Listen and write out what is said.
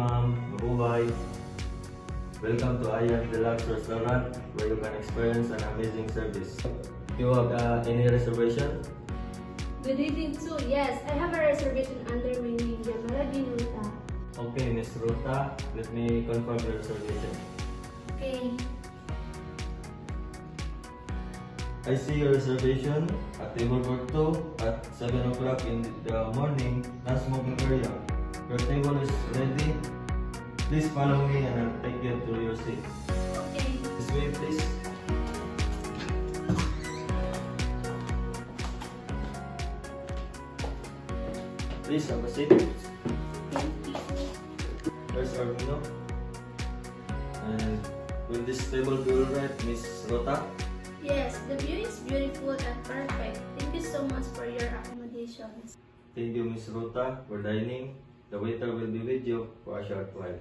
ma'am. Mabuhay. Welcome to Ayan Deluxe Restaurant, where you can experience an amazing service. You have any reservation? Good evening too. Yes, I have a reservation under my name, Yamara Dinuta. Okay, Miss Ruta, let me confirm the reservation. Okay. I see your reservation at table for 2 at 7 o'clock in the morning, non-smoking area. Your table is ready. Please follow me and I'll take you to your seat. Okay. This way, please. Please have a seat. Thank you. There's our menu. And will this table be alright, Miss Rota? Yes, the view is beautiful and perfect. Thank you so much for your accommodations. Thank you, Miss Rota, for dining. The waiter will be with you for a short while.